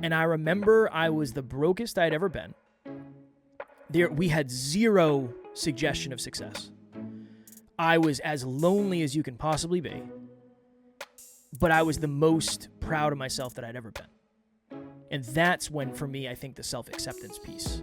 And I remember I was the brokest I'd ever been. We had zero suggestion of success. I was as lonely as you can possibly be, but I was the most proud of myself that I'd ever been. And that's when, for me, I think the self-acceptance piece.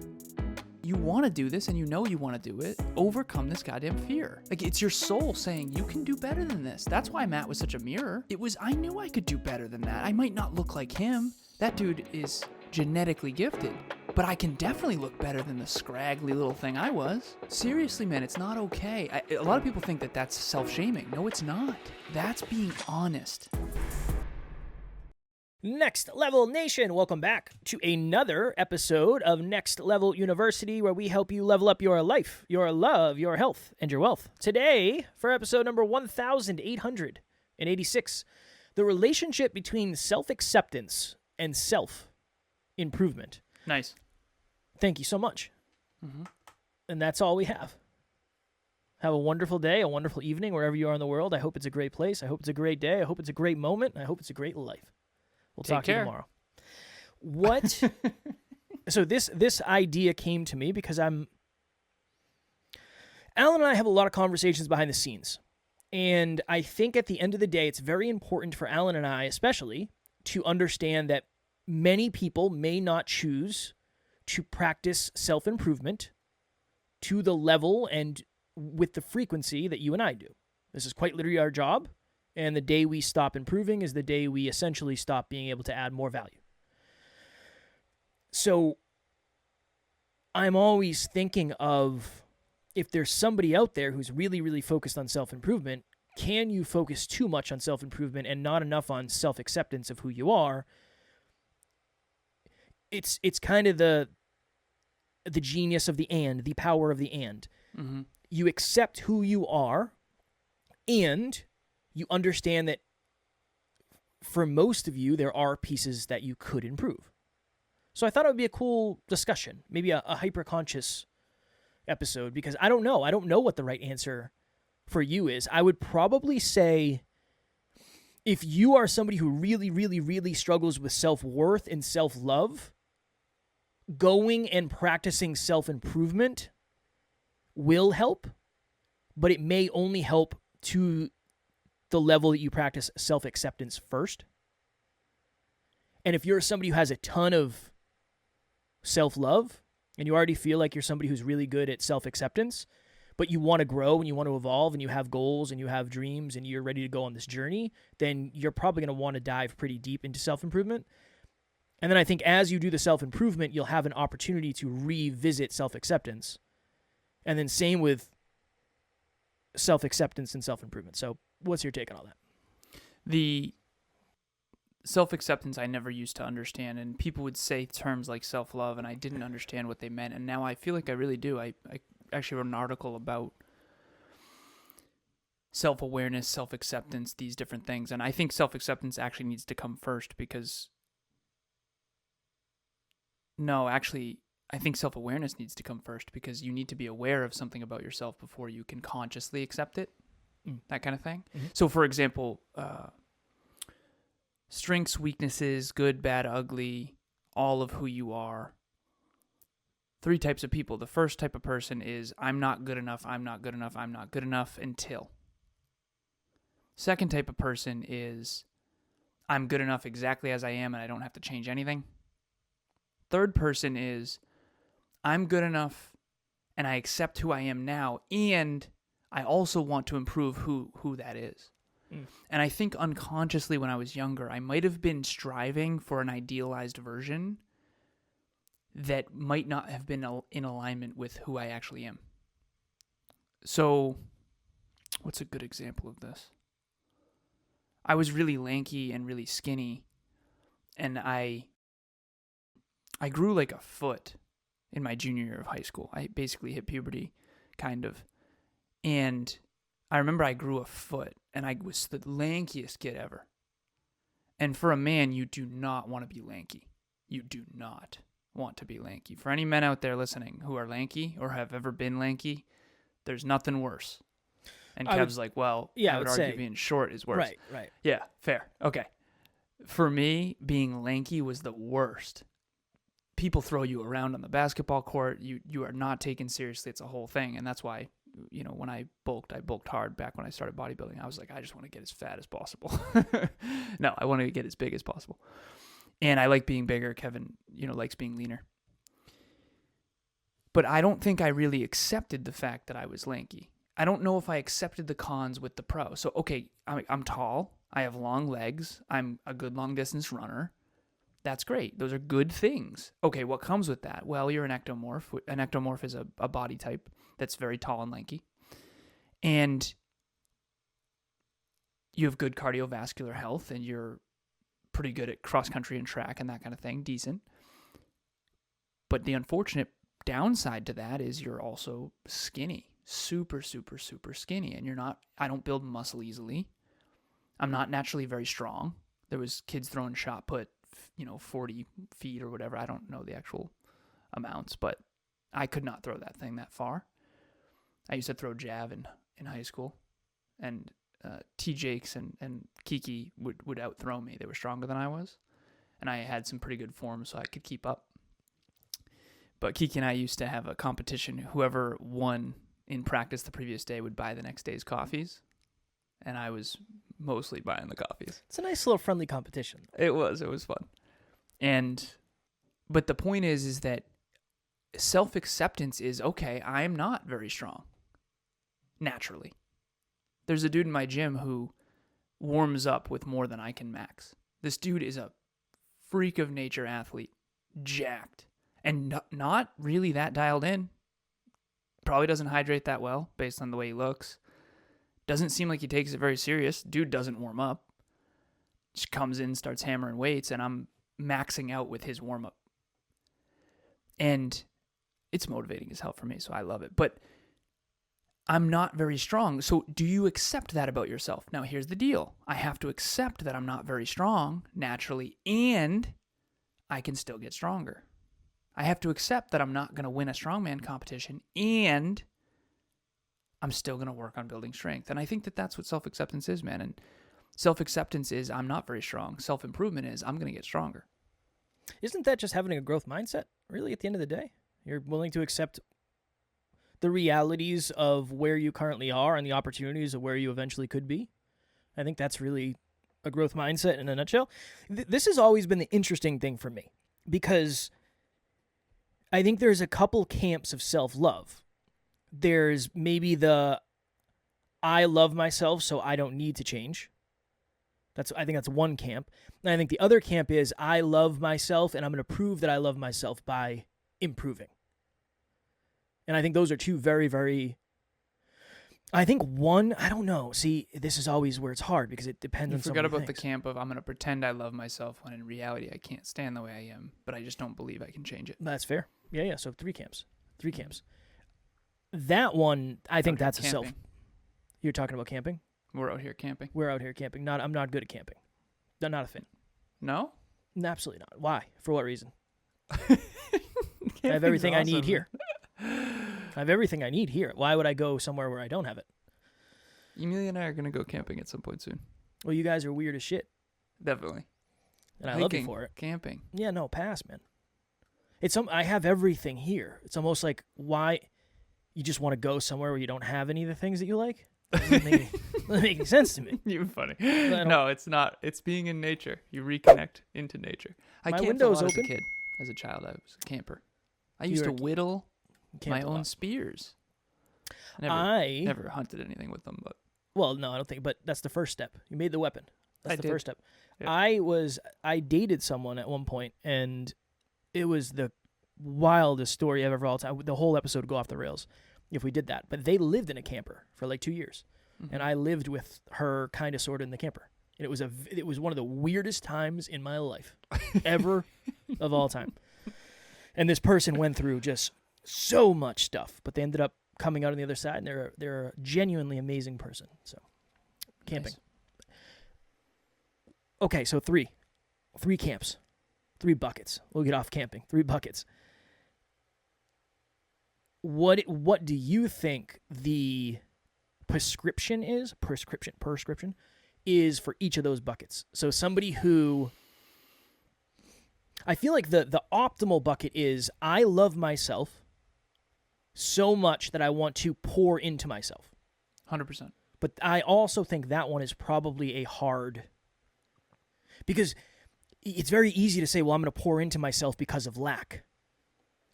You want to do this and you know you want to do it. Overcome this goddamn fear. Like, it's your soul saying, you can do better than this. That's why Matt was such a mirror. I knew I could do better than that. I might not look like him. That dude is genetically gifted. But I can definitely look better than the scraggly little thing I was. Seriously, man, it's not okay. A lot of people think that that's self-shaming. No, it's not. That's being honest. Next Level Nation, welcome back to another episode of Next Level University, where we help you level up your life, your love, your health, and your wealth. Today, for episode number 1886, the relationship between self-acceptance and self-improvement. Nice. Thank you so much. Mm-hmm. And that's all we have. Have a wonderful day, a wonderful evening, wherever you are in the world. I hope it's a great place. I hope it's a great day. I hope it's a great moment. I hope it's a great life. We'll talk to you tomorrow. What? So this idea came to me because Alan and I have a lot of conversations behind the scenes. And I think at the end of the day, it's very important for Alan and I especially to understand that many people may not choose to practice self-improvement to the level and with the frequency that you and I do. This is quite literally our job. And the day we stop improving is the day we essentially stop being able to add more value. So I'm always thinking of, if there's somebody out there who's really, really focused on self-improvement, can you focus too much on self-improvement and not enough on self-acceptance of who you are? It's kind of the genius of the power of the and. Mm-hmm. You accept who you are, and you understand that for most of you, there are pieces that you could improve. So I thought it would be a cool discussion, maybe a hyper-conscious episode, because I don't know. I don't know what the right answer for you is. I would probably say, if you are somebody who really, really, really struggles with self-worth and self-love, going and practicing self-improvement will help, but it may only help to the level that you practice self-acceptance first. And if you're somebody who has a ton of self-love and you already feel like you're somebody who's really good at self-acceptance, but you want to grow and you want to evolve and you have goals and you have dreams and you're ready to go on this journey, then you're probably going to want to dive pretty deep into self-improvement. And then I think as you do the self-improvement, you'll have an opportunity to revisit self-acceptance. And then same with self-acceptance and self-improvement. So what's your take on all that? The self-acceptance I never used to understand, and people would say terms like self-love, and I didn't understand what they meant, and now I feel like I really do. I actually wrote an article about self-awareness, self-acceptance, these different things, and I think self-acceptance actually needs to come first because... No, actually, I think self-awareness needs to come first because you need to be aware of something about yourself before you can consciously accept it, that kind of thing. Mm-hmm. So, for example, strengths, weaknesses, good, bad, ugly, all of who you are. 3 types of people. The first type of person is, I'm not good enough, I'm not good enough, I'm not good enough until. Second type of person is, I'm good enough exactly as I am and I don't have to change anything. Third person is, I'm good enough and I accept who I am now, and I also want to improve who that is. And I think unconsciously when I was younger, I might have been striving for an idealized version that might not have been in alignment with who I actually am. So, what's a good example of this? I was really lanky and really skinny, and I grew like a foot in my junior year of high school. I basically hit puberty, kind of. And I remember I grew a foot, and I was the lankiest kid ever. And for a man, you do not want to be lanky. You do not want to be lanky. For any men out there listening who are lanky or have ever been lanky, there's nothing worse. And Kev's like, well, I would argue being short is worse. Right. Yeah, fair. Okay. For me, being lanky was the worst. People throw you around on the basketball court. You are not taken seriously. It's a whole thing. And that's why, when I bulked hard back when I started bodybuilding. I was like, I just want to get as fat as possible. No, I want to get as big as possible. And I like being bigger. Kevin, likes being leaner. But I don't think I really accepted the fact that I was lanky. I don't know if I accepted the cons with the pro. So, okay, I'm tall. I have long legs. I'm a good long distance runner. That's great. Those are good things. Okay, what comes with that? Well, you're an ectomorph. An ectomorph is a body type that's very tall and lanky. And you have good cardiovascular health, and you're pretty good at cross country and track and that kind of thing. Decent. But the unfortunate downside to that is you're also skinny. Super, super, super skinny. And I don't build muscle easily. I'm not naturally very strong. There was kids throwing shot put, 40 feet or whatever. I don't know the actual amounts, but I could not throw that thing that far. I used to throw jab in high school, and T. Jakes and Kiki would outthrow me. They were stronger than I was, and I had some pretty good form, so I could keep up. But Kiki and I used to have a competition. Whoever won in practice the previous day would buy the next day's coffees, and I was mostly buying the coffees. It's a nice little friendly competition. It was fun. But the point is that self-acceptance is, okay, I'm not very strong, naturally. There's a dude in my gym who warms up with more than I can max. This dude is a freak of nature athlete, jacked, and not really that dialed in. Probably doesn't hydrate that well based on the way he looks. Doesn't seem like he takes it very serious. Dude doesn't warm up. Just comes in, starts hammering weights, and I'm maxing out with his warm-up. And it's motivating as hell for me, so I love it. But I'm not very strong. So do you accept that about yourself? Now, here's the deal. I have to accept that I'm not very strong naturally, and I can still get stronger. I have to accept that I'm not going to win a strongman competition, and I'm still going to work on building strength. And I think that that's what self-acceptance is, man. And self-acceptance is I'm not very strong. Self-improvement is I'm going to get stronger. Isn't that just having a growth mindset, really, at the end of the day? You're willing to accept the realities of where you currently are and the opportunities of where you eventually could be. I think that's really a growth mindset in a nutshell. This has always been the interesting thing for me, because I think there's a couple camps of self-love. There's maybe the I love myself, so I don't need to change. I think that's one camp. And I think the other camp is I love myself, and I'm going to prove that I love myself by improving. And I think those are two very, very... I think one, I don't know. See, this is always where it's hard because it depends on so many things. You forgot about the things. camp of I'm going to pretend I love myself when in reality I can't stand the way I am, but I just don't believe I can change it. That's fair. Yeah. So three camps. That one, I think that's camping. a self... You're talking about camping? We're out here camping. We're out here camping. I'm not good at camping. Not a fan. No? Absolutely not. Why? For what reason? I have everything I need here. I have everything I need here. Why would I go somewhere where I don't have it? Emilia and I are going to go camping at some point soon. Well, you guys are weird as shit. Definitely. And I love you for it. Camping. Yeah, no, pass, man. I have everything here. It's almost like, why you just want to go somewhere where you don't have any of the things that you like? Doesn't make any sense to me. You're funny. No, it's not. It's being in nature. You reconnect into nature. I camped a lot as a kid. As a child, I was a camper. I used to whittle my own spears. Never hunted anything with them, but... Well, no, I don't think, but that's the first step. You made the weapon. That's the first step. Yep. I dated someone at one point, and it was the wildest story ever of all time. The whole episode would go off the rails if we did that. But they lived in a camper for like 2 years, and I lived with her kind of sort of in the camper. And it was one of the weirdest times in my life ever of all time. And this person went through just so much stuff, but they ended up coming out on the other side, and they're a genuinely amazing person. So, camping. Nice. Okay, so three camps, 3 buckets. We'll get off camping. 3 buckets. What do you think the prescription is for each of those buckets? So somebody who I feel like the optimal bucket is I love myself so much that I want to pour into myself. 100%. But I also think that one is probably a hard, because it's very easy to say, well, I'm going to pour into myself because of lack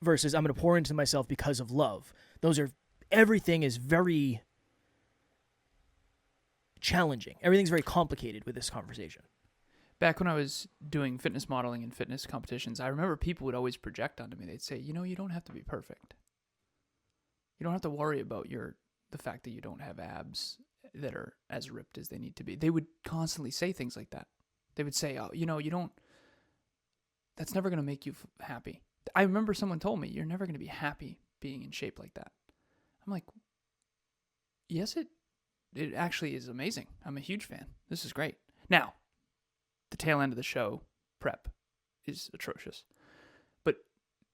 versus I'm going to pour into myself because of love. Everything is very challenging. Everything's very complicated with this conversation. Back when I was doing fitness modeling and fitness competitions, I remember people would always project onto me. They'd say, you don't have to be perfect. You don't have to worry about the fact that you don't have abs that are as ripped as they need to be. They would constantly say things like that. They would say, oh, that's never going to make you happy. I remember someone told me, you're never going to be happy being in shape like that. I'm like, yes, it actually is amazing. I'm a huge fan. This is great. Now, the tail end of the show, prep, is atrocious. But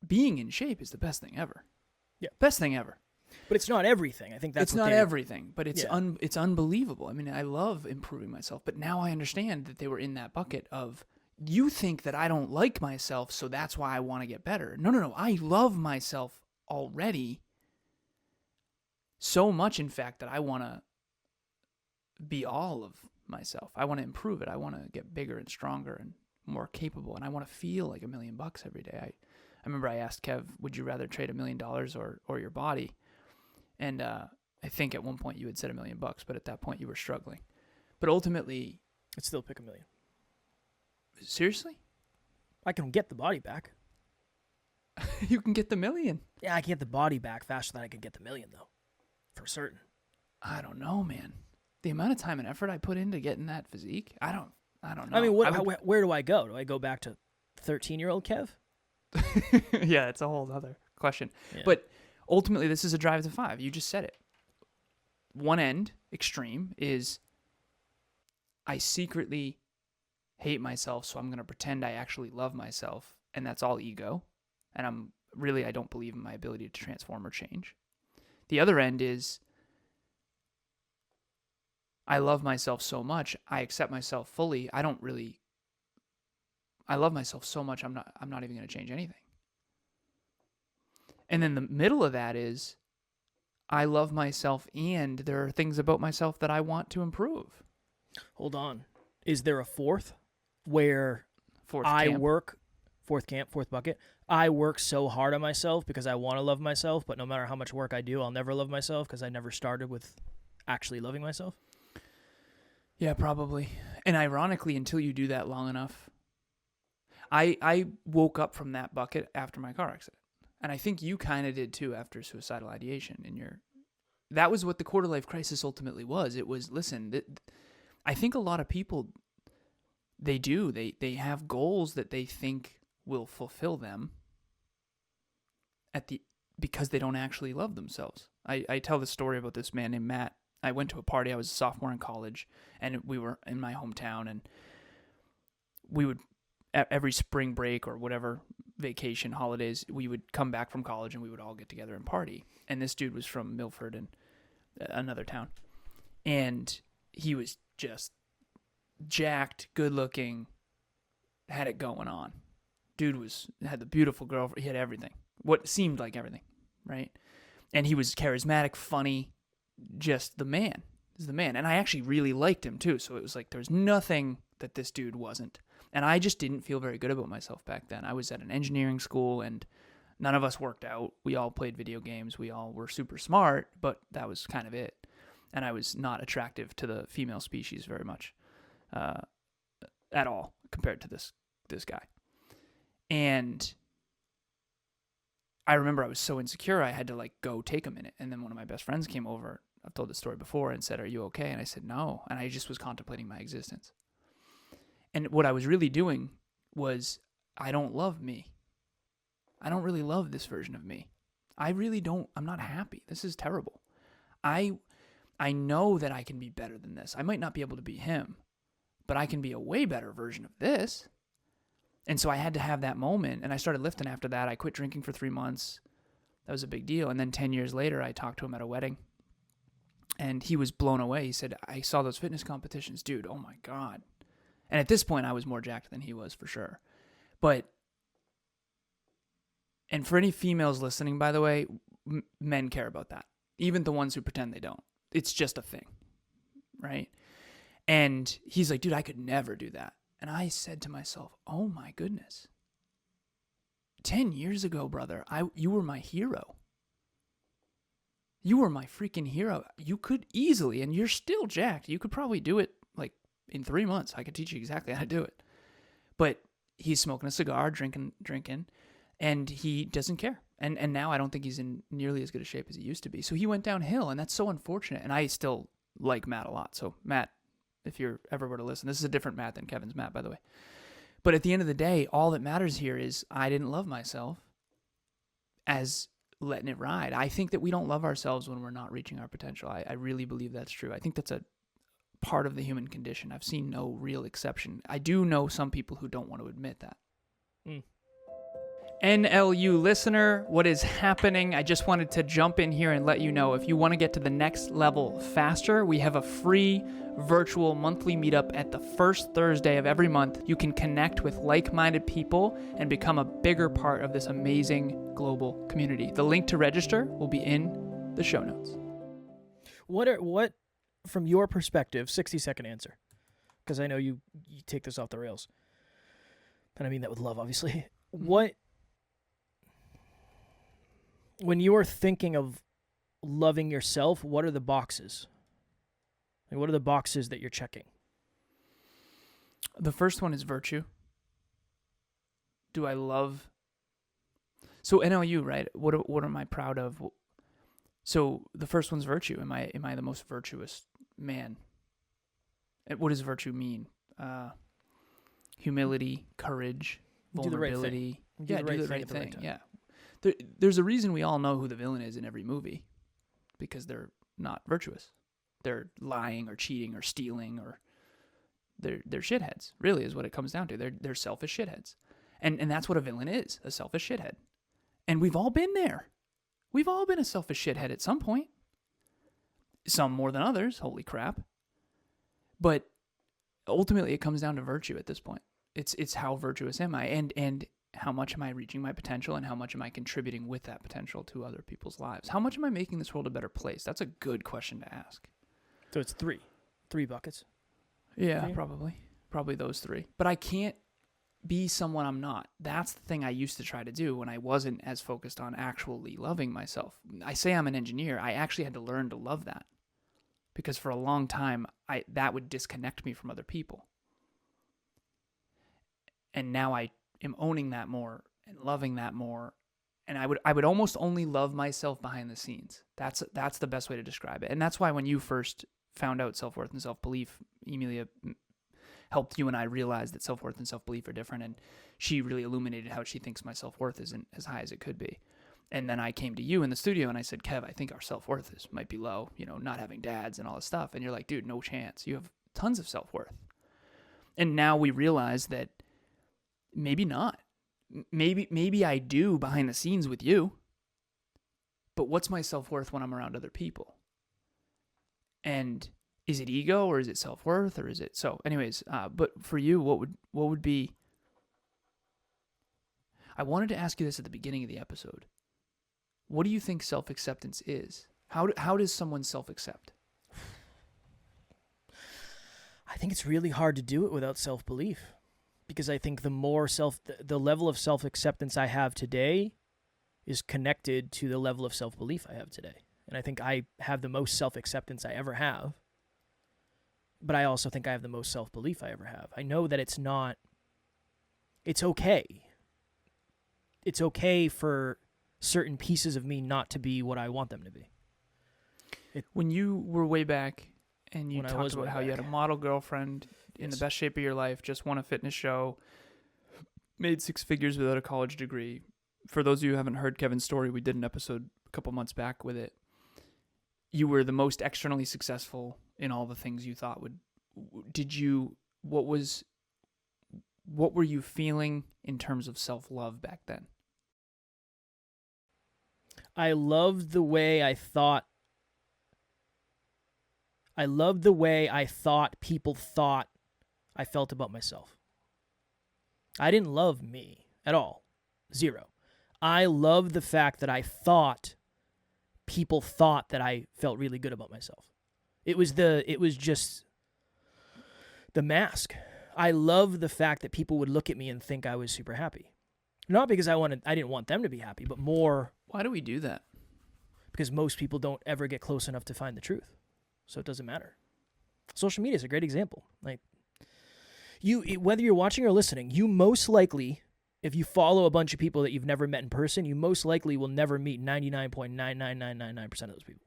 being in shape is the best thing ever. Yeah. Best thing ever. But it's not everything. I think that's it's not everything, but it's Yeah. It's unbelievable. I mean, I love improving myself, but now I understand that they were in that bucket of, you think that I don't like myself, so that's why I want to get better. No. I love myself already so much, in fact, that I want to be all of myself. I want to improve it. I want to get bigger and stronger and more capable, and I want to feel like $1 million every day. I remember I asked Kev, would you rather trade $1 million or your body? And I think at one point you had said $1 million, but at that point you were struggling. But ultimately, I'd still pick $1 million. Seriously? I can get the body back. You can get the $1 million. Yeah, I can get the body back faster than I can get the $1 million, though. For certain. I don't know, man. The amount of time and effort I put into getting that physique, I don't know. I mean, where do I go? Do I go back to 13-year-old Kev? Yeah, it's a whole other question. Yeah. But ultimately, this is a drive to 5. You just said it. One end, extreme, is I secretly hate myself, so I'm going to pretend I actually love myself, and that's all ego. And I don't believe in my ability to transform or change. The other end is I love myself so much, I accept myself fully. I love myself so much, I'm not even going to change anything. And then the middle of that is I love myself, and there are things about myself that I want to improve. Hold on. Is there a fourth where fourth bucket, I work so hard on myself because I want to love myself, but no matter how much work I do, I'll never love myself because I never started with actually loving myself? Yeah, probably. And ironically, until you do that long enough, I woke up from that bucket after my car accident. And I think you kind of did too after suicidal ideation. That was what the quarter life crisis ultimately was. It was, listen, I think a lot of people, they have goals that they think will fulfill them because they don't actually love themselves. I tell this story about this man named Matt. I went to a party. I was a sophomore in college, and we were in my hometown, and we would, every spring break or whatever vacation, holidays, we would come back from college and we would all get together and party. And this dude was from Milford and another town. And he was just jacked, good looking, had it going on. Dude had the beautiful girlfriend. He had everything. What seemed like everything, right? And he was charismatic, funny, just the man. He's the man. And I actually really liked him too. So it was like there was nothing that this dude wasn't. And I just didn't feel very good about myself back then. I was at an engineering school, and none of us worked out. We all played video games. We all were super smart, but that was kind of it. And I was not attractive to the female species very much at all compared to this guy. And I remember I was so insecure, I had to go take a minute. And then one of my best friends came over. I've told this story before, and said, "Are you okay?" And I said, "No." And I just was contemplating my existence. And what I was really doing was, I don't love me. I don't really love this version of me. I really don't. I'm not happy. This is terrible. I know that I can be better than this. I might not be able to be him, but I can be a way better version of this. And so I had to have that moment, and I started lifting after that. I quit drinking for 3 months. That was a big deal. And then 10 years later, I talked to him at a wedding, and he was blown away. He said, "I saw those fitness competitions, dude. Oh my God." And at this point, I was more jacked than he was, for sure. But And for any females listening, by the way, men care about that. Even the ones who pretend they don't. It's just a thing, right? And he's like, dude, I could never do that. And I said to myself, oh my goodness. 10 years ago, brother, you were my hero. You were my freaking hero. You could easily, and you're still jacked. You could probably do it like in 3 months. I could teach you exactly how to do it. But he's smoking a cigar, drinking, and he doesn't care. And now I don't think he's in nearly as good a shape as he used to be. So he went downhill, and that's so unfortunate. And I still like Matt a lot. So Matt, if you're ever were to listen, this is a different Matt than Kevin's Matt, by the way. But at the end of the day, all that matters here is I didn't love myself as letting it ride. I think that we don't love ourselves when we're not reaching our potential. I really believe that's true. I think that's a part of the human condition. I've seen no real exception. I do know some people who don't want to admit that. NLU listener, what is happening? I just wanted to jump in here and let you know, if you want to get to the next level faster, we have a free virtual monthly meetup at the first Thursday of every month. You can connect with like-minded people and become a bigger part of this amazing global community. The link to register will be in the show notes. What from your perspective, 60-second answer, because I know you take this off the rails, and I mean that with love, obviously. When you are thinking of loving yourself, what are the boxes? Like, what are the boxes that you're checking? The first one is virtue. Do I love? So NLU, right? What am I proud of? So the first one's virtue. Am I the most virtuous man? What does virtue mean? Humility, courage, vulnerability. Do the right thing. Yeah. There's a reason we all know who the villain is in every movie, because they're not virtuous. They're lying or cheating or stealing, or they're shitheads. Really, is what it comes down to. They're selfish shitheads, and that's what a villain is, a selfish shithead. And we've all been there. We've all been a selfish shithead at some point. Some more than others. Holy crap! But ultimately, it comes down to virtue at this point. It's how virtuous am I, and how much am I reaching my potential, and how much am I contributing with that potential to other people's lives? How much am I making this world a better place? That's a good question to ask. So it's three buckets. Yeah, probably those three. But I can't be someone I'm not. That's the thing I used to try to do when I wasn't as focused on actually loving myself. I say I'm an engineer. I actually had to learn to love that, because for a long time, that would disconnect me from other people. And now I am owning that more and loving that more. And I would almost only love myself behind the scenes. That's the best way to describe it. And that's why when you first found out self-worth and self-belief, Emilia helped you and I realize that self-worth and self-belief are different. And she really illuminated how she thinks my self-worth isn't as high as it could be. And then I came to you in the studio and I said, Kev, I think our self-worth might be low, not having dads and all this stuff. And you're like, dude, no chance. You have tons of self-worth. And now we realize that maybe not. Maybe I do behind the scenes with you. But what's my self-worth when I'm around other people? And is it ego, or is it self-worth, or is it so? Anyways, but for you, what would be? I wanted to ask you this at the beginning of the episode. What do you think self-acceptance is? How does someone self-accept? I think it's really hard to do it without self-belief. Because I think the level of self-acceptance I have today is connected to the level of self-belief I have today. And I think I have the most self-acceptance I ever have. But I also think I have the most self-belief I ever have. I know that it's okay. It's okay for certain pieces of me not to be what I want them to be. When you were way back and you talked about how you had a model girlfriend in the best shape of your life, just won a fitness show, made 6 figures without a college degree. For those of you who haven't heard Kevin's story, we did an episode a couple months back with it. You were the most externally successful in all the things you thought would. What were you feeling in terms of self-love back then? I loved the way I thought people thought I felt about myself. I didn't love me at all. 0. I love the fact that I thought people thought that I felt really good about myself. It was just the mask. I love the fact that people would look at me and think I was super happy. Not because I didn't want them to be happy, but more Why do we do that? because most people don't ever get close enough to find the truth. So it doesn't matter. Social media is a great example. Like whether you're watching or listening, you most likely, if you follow a bunch of people that you've never met in person, you most likely will never meet 99.99999% of those people.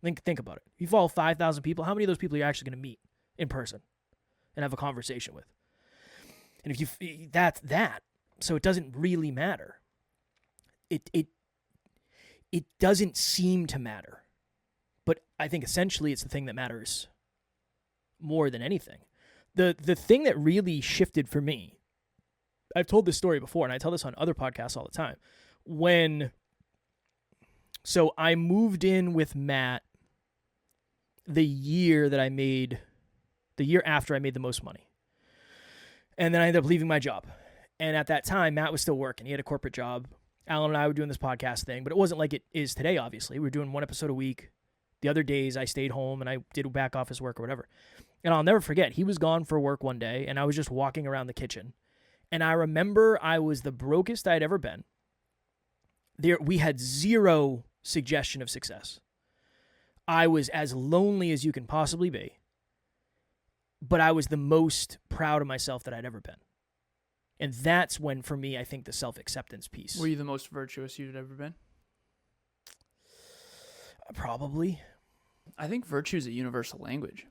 Think about it. If you follow 5,000 people, how many of those people are you actually going to meet in person and have a conversation with? And that's that. So it doesn't really matter. It doesn't seem to matter. But I think essentially it's the thing that matters more than anything. The thing that really shifted for me, I've told this story before, and I tell this on other podcasts all the time. So I moved in with Matt the year after I made the most money. And then I ended up leaving my job. And at that time, Matt was still working. He had a corporate job. Alan and I were doing this podcast thing, but it wasn't like it is today, obviously. We were doing one episode a week. The other days, I stayed home and I did back office work or whatever. And I'll never forget, he was gone for work one day, and I was just walking around the kitchen. And I remember I was the brokest I'd ever been. We had zero suggestion of success. I was as lonely as you can possibly be. But I was the most proud of myself that I'd ever been. And that's when, for me, I think the self-acceptance piece. Were you the most virtuous you'd ever been? Probably. I think virtue is a universal language.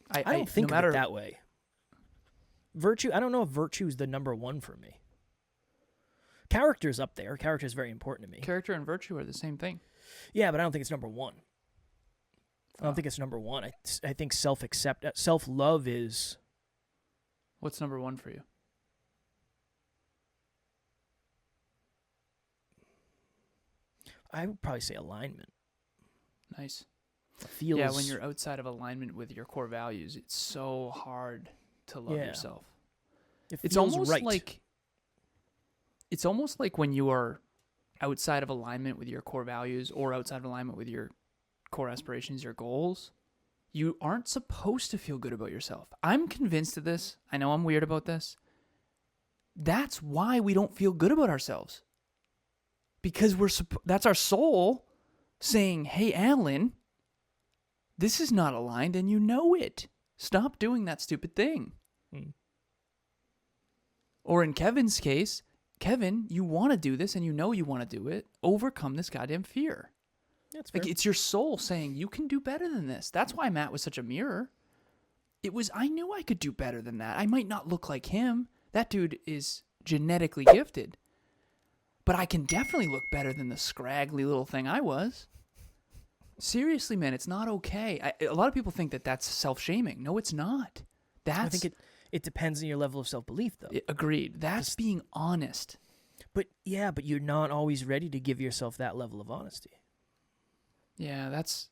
I don't think of it that way. Virtue, I don't know if virtue is the number one for me. Character's up there. Character is very important to me. Character and virtue are the same thing. Yeah, but I don't think it's number one. I don't think it's number one. I think self-love is... What's number one for you? I would probably say alignment. Nice. Feels... Yeah, when you're outside of alignment with your core values, it's so hard to love yourself. It's almost right. like when you are outside of alignment with your core values or outside of alignment with your core aspirations, your goals, you aren't supposed to feel good about yourself. I'm convinced of this. I know I'm weird about this. That's why we don't feel good about ourselves. Because that's our soul saying, "Hey, Alan, this is not aligned and you know it. Stop doing that stupid thing." Or in Kevin's case, Kevin, you want to do this and you know you want to do it. Overcome this goddamn fear. That's fair. Like, it's your soul saying, you can do better than this. That's why Matt was such a mirror. I knew I could do better than that. I might not look like him. That dude is genetically gifted. But I can definitely look better than the scraggly little thing I was. Seriously, man, it's not okay. A lot of people think that that's self-shaming. No, it's not. I think it depends on your level of self-belief, though. Agreed. That's being honest. But you're not always ready to give yourself that level of honesty. Yeah, that's...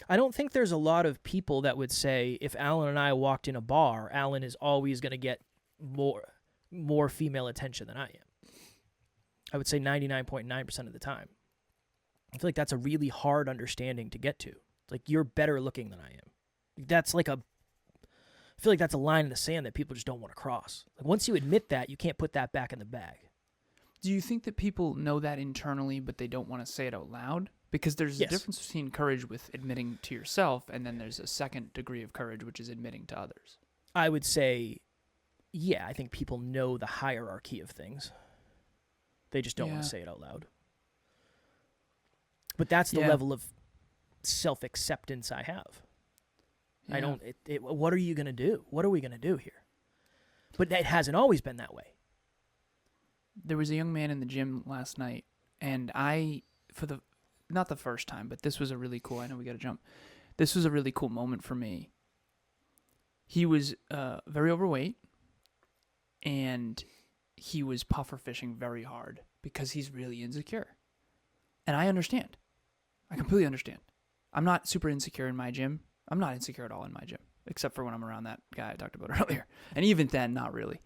I don't think there's a lot of people that would say, if Alan and I walked in a bar, Alan is always going to get more female attention than I am. I would say 99.9% of the time. I feel like that's a really hard understanding to get to. It's like, you're better looking than I am. That's like I feel like that's a line in the sand that people just don't want to cross. Like, once you admit that, you can't put that back in the bag. Do you think that people know that internally, but they don't want to say it out loud? Because there's a difference between courage with admitting to yourself, and then there's a second degree of courage, which is admitting to others. I would say, yeah, I think people know the hierarchy of things. They just don't want to say it out loud. But that's the level of self-acceptance I have. Yeah. I don't... what are you going to do? What are we going to do here? But that hasn't always been that way. There was a young man in the gym last night, and not the first time, but this was a really cool... I know we got to jump. This was a really cool moment for me. He was very overweight, and he was puffer fishing very hard because he's really insecure. And I understand. I completely understand. I'm not super insecure in my gym. I'm not insecure at all in my gym, except for when I'm around that guy I talked about earlier. And even then, not really.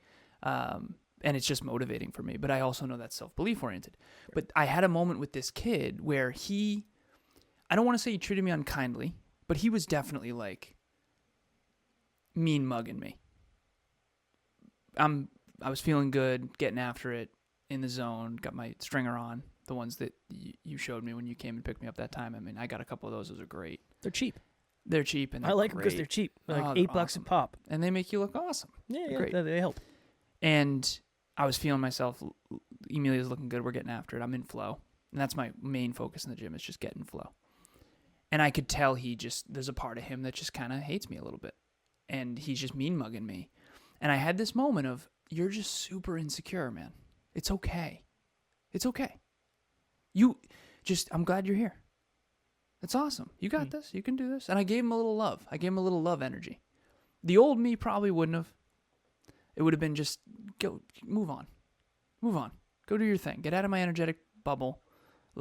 And it's just motivating for me. But I also know that's self-belief oriented. But I had a moment with this kid where I don't want to say he treated me unkindly, but he was definitely like mean mugging me. I was feeling good, getting after it, in the zone, got my stringer on, the ones that you showed me when you came and picked me up that time. I mean, I got a couple of those. Those are great. They're cheap. They're cheap, and they're I like them because great. they're cheap. They're like They're $8 awesome. a pop. And they make you look awesome. Yeah, Great. they help. And I was feeling myself. Emilia's looking good. We're getting after it. I'm in flow. And that's my main focus in the gym, is just getting flow. And I could tell there's a part of him that just kind of hates me a little bit. And he's just mean mugging me. And I had this moment of, you're just super insecure, man. It's okay. It's okay. I'm glad you're here. It's awesome. You got this. You can do this. And I gave him a little love. I gave him a little love energy. The old me probably wouldn't have. It would have been just, go, move on. Move on. Go do your thing. Get out of my energetic bubble.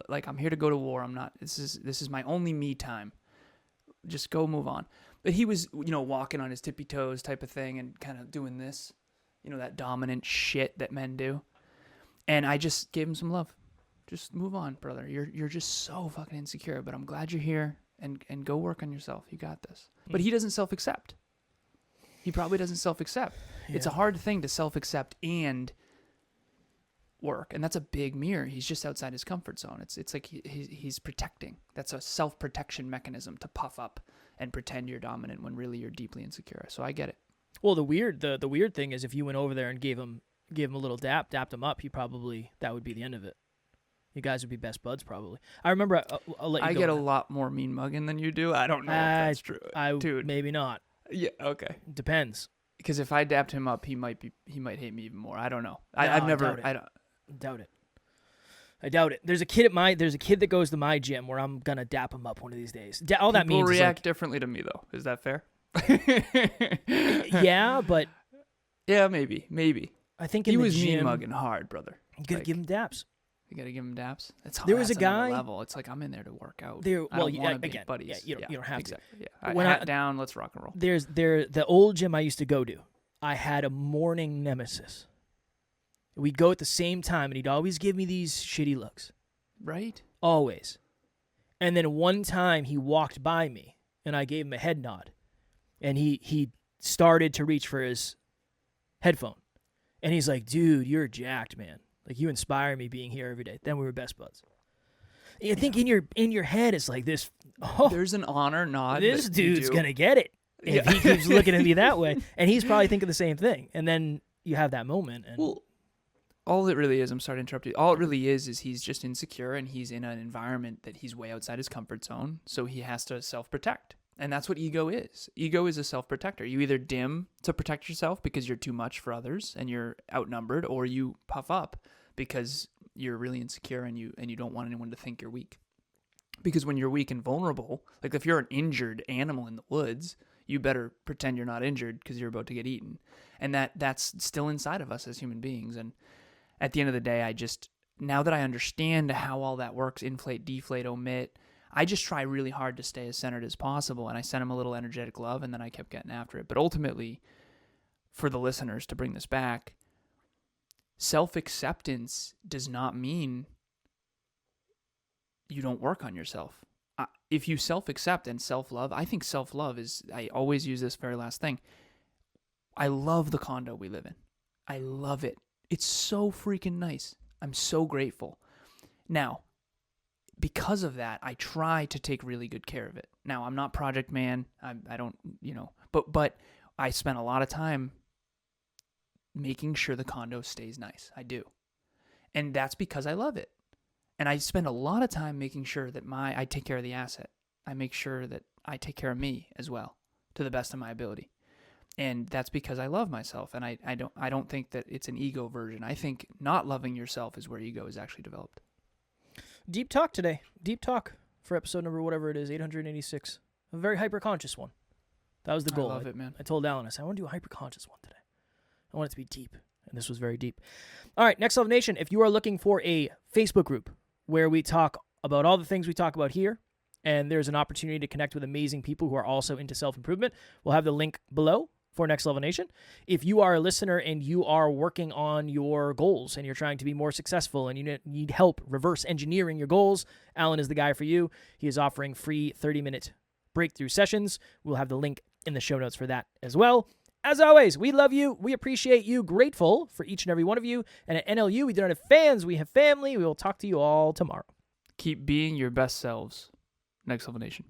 Like, I'm here to go to war. I'm not. This is my only me time. Just go move on. But he was, walking on his tippy toes type of thing and kind of doing this, that dominant shit that men do. And I just gave him some love. Just move on, brother. You're just so fucking insecure, but I'm glad you're here, and go work on yourself. You got this. But he doesn't self-accept. He probably doesn't self-accept. Yeah. It's a hard thing to self-accept and work, and that's a big mirror. He's just outside his comfort zone. It's like he's protecting. That's a self-protection mechanism, to puff up and pretend you're dominant when really you're deeply insecure. So I get it. Well, the weird thing is, if you went over there and gave him a little dapped him up, that would be the end of it. You guys would be best buds, probably. I remember. I'll let you go. I get a lot more mean mugging than you do. I don't know if that's true. Dude, maybe not. Yeah. Okay. Depends. Because if I dapped him up, he might hate me even more. I don't know. No, I've never. I doubt it. There's a kid that goes to my gym where I'm gonna dap him up one of these days. All that means people react is differently to me, though. Is that fair? Yeah, but yeah, maybe. I think he was gym, mean mugging hard, brother. You gotta give him daps. You gotta give him daps. There was a guy level. It's like, I'm in there to work out. I don't want to be buddies. Yeah, you don't have exactly. to. Yeah. When Hat down. Let's rock and roll. There's the old gym I used to go to. I had a morning nemesis. We'd go at the same time, and he'd always give me these shitty looks. Right? Always. And then one time he walked by me, and I gave him a head nod, and he started to reach for his headphone, and he's like, "Dude, you're jacked, man. Like, you inspire me being here every day." Then we were best buds. I think in your head it's like this. Oh, there's an honor nod. This dude's gonna get it if he keeps looking at me that way, and he's probably thinking the same thing. And then you have that moment. And well, all it really is, I'm sorry to interrupt you. All it really is he's just insecure, and he's in an environment that he's way outside his comfort zone, so he has to self-protect. And that's what ego is. Ego is a self-protector. You either dim to protect yourself because you're too much for others and you're outnumbered, or you puff up because you're really insecure and you don't want anyone to think you're weak. Because when you're weak and vulnerable, like if you're an injured animal in the woods, you better pretend you're not injured because you're about to get eaten. And that's still inside of us as human beings. And at the end of the day, now that I understand how all that works, inflate, deflate, omit, I just try really hard to stay as centered as possible, and I sent him a little energetic love, and then I kept getting after it. But ultimately, for the listeners, to bring this back, self-acceptance does not mean you don't work on yourself. If you self-accept and self-love, I think self-love is, I always use this very last thing. I love the condo we live in. I love it. It's so freaking nice. I'm so grateful. Now, because of that, I try to take really good care of it. Now, I'm not project man. I don't, but I spent a lot of time making sure the condo stays nice. I do. And that's because I love it. And I spend a lot of time making sure that I take care of the asset. I make sure that I take care of me as well, to the best of my ability. And that's because I love myself. And I don't think that it's an ego version. I think not loving yourself is where ego is actually developed. Deep talk today. Deep talk for episode number, whatever it is, 886. A very hyper-conscious one. That was the goal. I love it, man. I told Alan, I said, I want to do a hyper-conscious one today. I want it to be deep. And this was very deep. All right, Next Level Nation, if you are looking for a Facebook group where we talk about all the things we talk about here, and there's an opportunity to connect with amazing people who are also into self-improvement, we'll have the link below. for Next Level Nation. If you are a listener and you are working on your goals and you're trying to be more successful and you need help reverse engineering your goals, Alan is the guy for you. He is offering free 30-minute breakthrough sessions. We'll have the link in the show notes for that as well. As always, we love you. We appreciate you. Grateful for each and every one of you. And at NLU, we don't have fans. We have family. We will talk to you all tomorrow. Keep being your best selves. Next Level Nation.